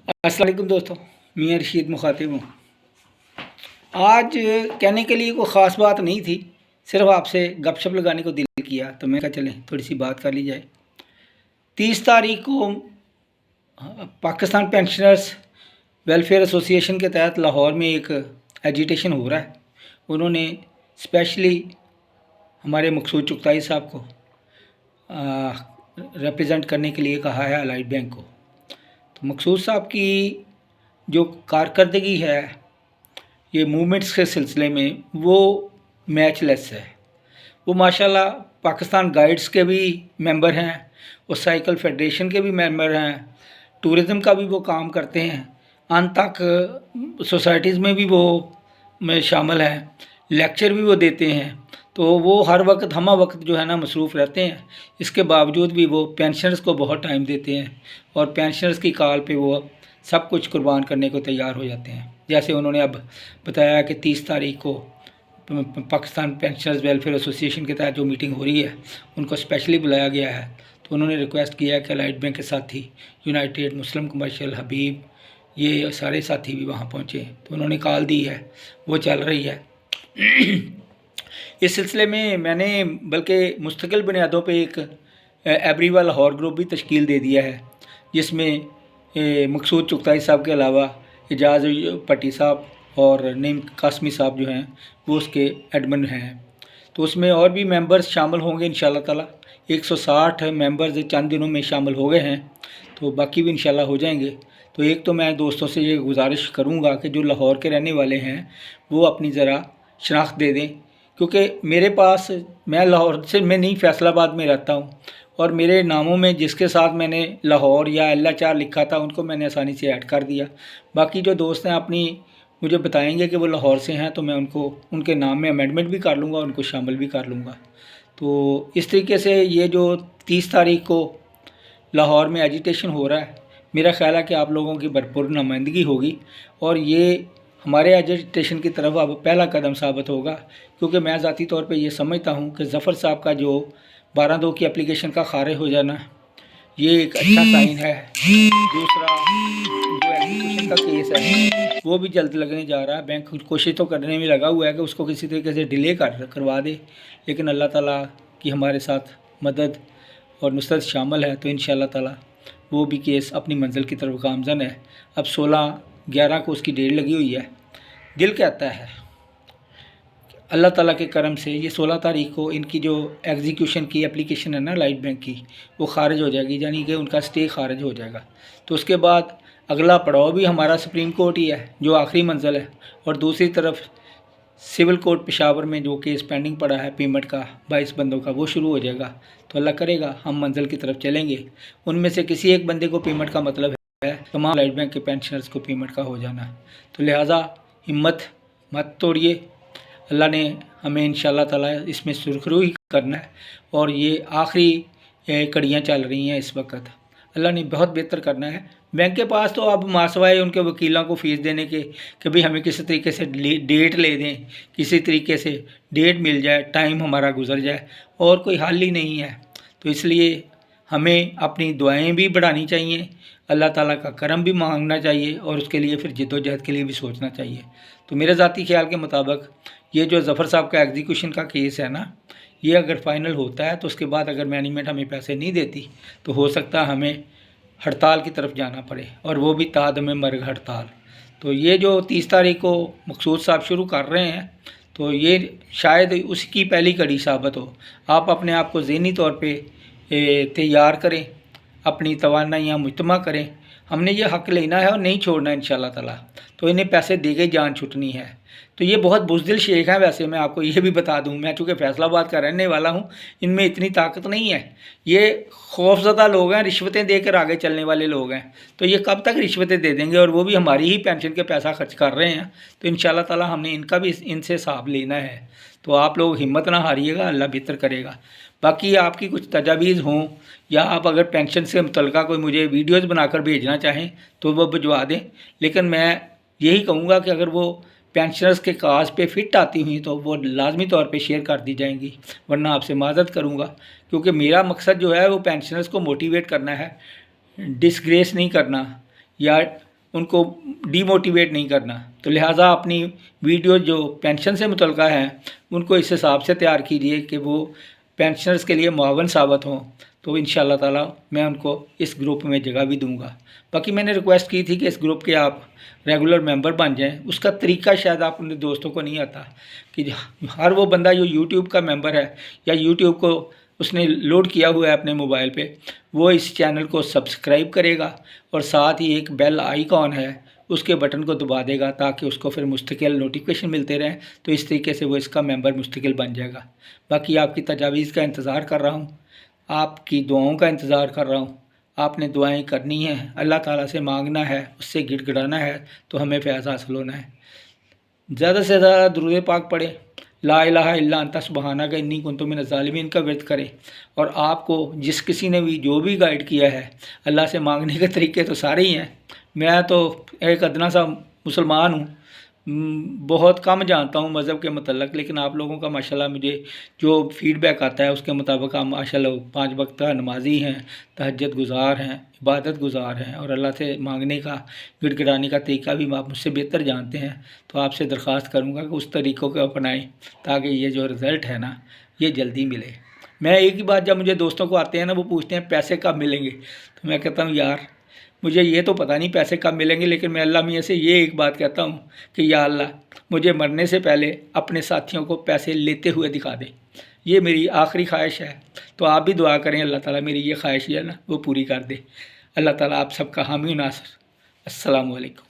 अस्सलाम वालेकुम दोस्तों, मैं रशीद मुखातिब हूँ। आज कहने के लिए कोई ख़ास बात नहीं थी, सिर्फ आपसे गपशप लगाने को दिल किया तो मैं कहा चलें थोड़ी सी बात कर ली जाए। 30 तारीख को पाकिस्तान पेंशनर्स वेलफेयर एसोसिएशन के तहत लाहौर में एक एजिटेशन हो रहा है। उन्होंने स्पेशली हमारे मकसूद चुगताई साहब को रिप्रेजेंट करने के लिए कहा है अलाइड बैंक को। तो मकसूद साहब की जो कारकर्दगी है ये मूवमेंट्स के सिलसिले में वो मैचलेस है। वो माशाल्लाह पाकिस्तान गाइड्स के भी मेंबर हैं, वो साइकिल फेडरेशन के भी मेंबर हैं, टूरिज़म का भी वो काम करते हैं, अंत तक सोसाइटीज़ में भी वो में शामिल हैं, लेक्चर भी वो देते हैं। तो वो हर वक्त हमा वक्त जो है ना मसरूफ़ रहते हैं। इसके बावजूद भी वो पेंशनर्स को बहुत टाइम देते हैं और पेंशनर्स की कॉल पे वो सब कुछ कुर्बान करने को तैयार हो जाते हैं। जैसे उन्होंने अब बताया कि 30 तारीख को पाकिस्तान पेंशनर्स वेलफेयर एसोसिएशन के तहत जो मीटिंग हो रही है उनको स्पेशली बुलाया गया है। तो उन्होंने रिक्वेस्ट किया है कि अलाइड बैंक के साथी यूनाइटेड मुस्लिम कमर्शियल हबीब ये सारे साथी भी वहाँ पहुँचे। तो उन्होंने कॉल दी है, वो चल रही है। इस सिलसिले में मैंने बल्कि मुस्तकिल बुनियादों पे एक एवरीवन लाहौर ग्रुप भी तश्कील दे दिया है, जिसमें मकसूद चुगताई साहब के अलावा एजाज पट्टी साहब और नईम कासमी साहब जो हैं वो उसके एडमिन हैं। तो उसमें और भी मेंबर्स शामिल होंगे इंशाल्लाह ताला। 160 मेंबर्स चंद दिनों में शामिल हो गए हैं, तो बाकी भी इंशाल्लाह हो जाएंगे। तो एक तो मैं दोस्तों से ये गुजारिश करूँगा कि जो लाहौर के रहने वाले हैं वो अपनी ज़रा शनाख्त दे दें, क्योंकि मेरे पास मैं लाहौर से मैं नहीं फैसलाबाद में रहता हूँ और मेरे नामों में जिसके साथ मैंने लाहौर या LH लिखा था उनको मैंने आसानी से ऐड कर दिया। बाकी जो दोस्त हैं अपनी मुझे बताएंगे कि वो लाहौर से हैं तो मैं उनको उनके नाम में अमेंडमेंट भी कर लूँगा, उनको शामिल भी कर लूँगा। तो इस तरीके से ये जो 30 तारीख को लाहौर में एजिटेशन हो रहा है, मेरा ख्याल है कि आप लोगों की भरपूर नुमाइंदगी होगी और ये हमारे एजिटेशन की तरफ अब पहला कदम साबित होगा। क्योंकि मैं ज़ाती तौर पे ये समझता हूँ कि ज़फ़र साहब का जो 12/2 की एप्लीकेशन का खारिज हो जाना ये एक अच्छा साइन है। दूसरा जो एग्जीक्यूशन का केस है वो भी जल्द लगने जा रहा है। बैंक कोशिश तो करने में लगा हुआ है कि उसको किसी तरीके से डिले करवा दे, लेकिन अल्लाह ताला की हमारे साथ मदद और नुसरत शामिल है तो इंशाअल्लाह ताला वो भी केस अपनी मंजिल की तरफ गामज़न है। अब 16/11 को उसकी डेट लगी हुई है। दिल कहता है अल्लाह ताला के करम से ये 16 तारीख को इनकी जो एग्जीक्यूशन की एप्लीकेशन है ना लाइट बैंक की वो खारिज हो जाएगी, यानी कि उनका स्टे खारिज हो जाएगा। तो उसके बाद अगला पड़ाव भी हमारा सुप्रीम कोर्ट ही है जो आखिरी मंजिल है, और दूसरी तरफ सिविल कोर्ट पेशावर में जो केस पेंडिंग पड़ा है पेमेंट का 22 बंदों का वो शुरू हो जाएगा। तो अल्लाह करेगा हम मंजिल की तरफ चलेंगे। उनमें से किसी एक बंदे को पेमेंट का मतलब है तमाम लाइट बैंक के पेंशनर्स को पेमेंट का हो जाना। तो लिहाजा हिम्मत मत तोड़िए, अल्लाह ने हमें इंशाअल्लाह ताला इसमें सुरखरू ही करना है। और ये आखिरी कड़ियाँ चल रही हैं इस वक्त, अल्लाह ने बहुत बेहतर करना है। बैंक के पास तो अब मासवाए उनके वकीलों को फ़ीस देने के कि भाई हमें किसी तरीके से डेट ले दें, किसी तरीके से डेट मिल जाए, टाइम हमारा गुजर जाए, और कोई हल ही नहीं है। तो इसलिए हमें अपनी दुआएं भी बढ़ानी चाहिए, अल्लाह ताला का करम भी मांगना चाहिए और उसके लिए फिर जद्दोजहद के लिए भी सोचना चाहिए। तो मेरे ज़ाती ख्याल के मुताबिक ये जो ज़फ़र साहब का एग्जीक्यूशन का केस है ना, ये अगर फ़ाइनल होता है तो उसके बाद अगर मैनेजमेंट हमें पैसे नहीं देती तो हो सकता है हमें हड़ताल की तरफ जाना पड़े, और वो भी तादम मर्ग हड़ताल। तो ये जो 30 तारीख को मकसूद साहब शुरू कर रहे हैं तो ये शायद उसकी पहली कड़ी साबित हो। आप अपने आप को ज़हनी तौर पे तैयार करें, अपनी तवानाइयाँ मुजतमा करें। हमने ये हक़ लेना है और नहीं छोड़ना इंशाअल्लाह ताला। तो इन्हें पैसे दे के जान छुटनी है। तो ये बहुत बुज़दिल शेख हैं। वैसे मैं आपको ये भी बता दूं, मैं चूँकि फैसलाबाद का रहने वाला हूँ, इनमें इतनी ताकत नहीं है। ये खौफज़दा लोग हैं, रिश्वतें देकर आगे चलने वाले लोग हैं। तो ये कब तक रिश्वतें दे देंगे, और वो भी हमारी ही पेंशन के पैसा खर्च कर रहे हैं। तो इंशाअल्लाह ताला हमने इनका भी इनसे हिसाब लेना है। तो आप लोग हिम्मत ना हारिएगा, अल्लाह बेहतर करेगा। बाकी आपकी कुछ तजावीज़ हों या आप अगर पेंशन से मुतल्लिक़ा कोई मुझे वीडियोज़ बनाकर भेजना चाहें तो वो भिजवा दें। लेकिन मैं यही कहूँगा कि अगर वो पेंशनर्स के काज पे फिट आती हुई तो वो लाजमी तौर पे शेयर कर दी जाएंगी, वरना आपसे माज़रत करूँगा। क्योंकि मेरा मकसद जो है वो पेंशनर्स को मोटिवेट करना है, डिसग्रेस नहीं करना या उनको डीमोटिवेट नहीं करना। तो लिहाजा अपनी वीडियो जो पेंशन से मुतल्लिक़ हैं उनको इस हिसाब से तैयार कीजिए कि वो पेंशनर्स के लिए मुआवन साबित हों। तो इंशाअल्लाह ताला मैं उनको इस ग्रुप में जगह भी दूंगा। बाकी मैंने रिक्वेस्ट की थी कि इस ग्रुप के आप रेगुलर मेंबर बन जाएं। उसका तरीका शायद आप अपने दोस्तों को नहीं आता कि हर वो बंदा जो यूट्यूब का मेंबर है या यूट्यूब को उसने लोड किया हुआ है अपने मोबाइल पे, वो इस चैनल को सब्सक्राइब करेगा और साथ ही एक बेल आइकॉन है उसके बटन को दबा देगा ताकि उसको फिर मुस्तकिल नोटिफिकेशन मिलते रहें। तो इस तरीके से वो इसका मेंबर मुस्तकिल बन जाएगा। बाकी आपकी तजावीज़ का इंतज़ार कर रहा हूँ, आपकी दुआओं का इंतज़ार कर रहा हूँ। आपने दुआएं करनी है, अल्लाह ताला से मांगना है, उससे गिड़गिड़ाना है तो हमें फैज़ हासिल होना है। ज़्यादा से ज़्यादा दुरूद पाक पढ़े, ला इलाहा इल्ला अंता सुब्हानका इन्नी कुन्तु मिनज़ ज़ालिमीन का विर्द करें। और आपको जिस किसी ने भी जो भी गाइड किया है, अल्लाह से मांगने के तरीके तो सारे ही हैं। मैं तो एक अदना सा मुसलमान हूँ, बहुत कम जानता हूँ मज़हब के मतलब, लेकिन आप लोगों का माशाल्लाह मुझे जो फीडबैक आता है उसके मुताबिक आप माशाल्लाह 5 वक्त का नमाजी हैं, तहज्जुद गुज़ार हैं, इबादत गुज़ार हैं और अल्लाह से मांगने का, गिड़गिड़ाने का तरीका भी आप मुझसे बेहतर जानते हैं। तो आपसे दरख्वास्त करूँगा कि उस तरीक़ों को अपनाएं ताकि ये जो रिज़ल्ट है ना ये जल्दी मिले। मैं एक ही बात जब मुझे दोस्तों को आते हैं ना, वो पूछते हैं पैसे कब मिलेंगे, तो मैं कहता हूँ यार मुझे ये तो पता नहीं पैसे कब मिलेंगे, लेकिन मैं अल्लाह मियाँ से ये एक बात कहता हूँ कि या अल्लाह मुझे मरने से पहले अपने साथियों को पैसे लेते हुए दिखा दे। ये मेरी आखिरी ख्वाहिश है। तो आप भी दुआ करें अल्लाह ताला मेरी ये ख्वाहिश है ना वो पूरी कर दे। अल्लाह ताला आप सबका हामी नासर। अस्सलामु अलैकुम।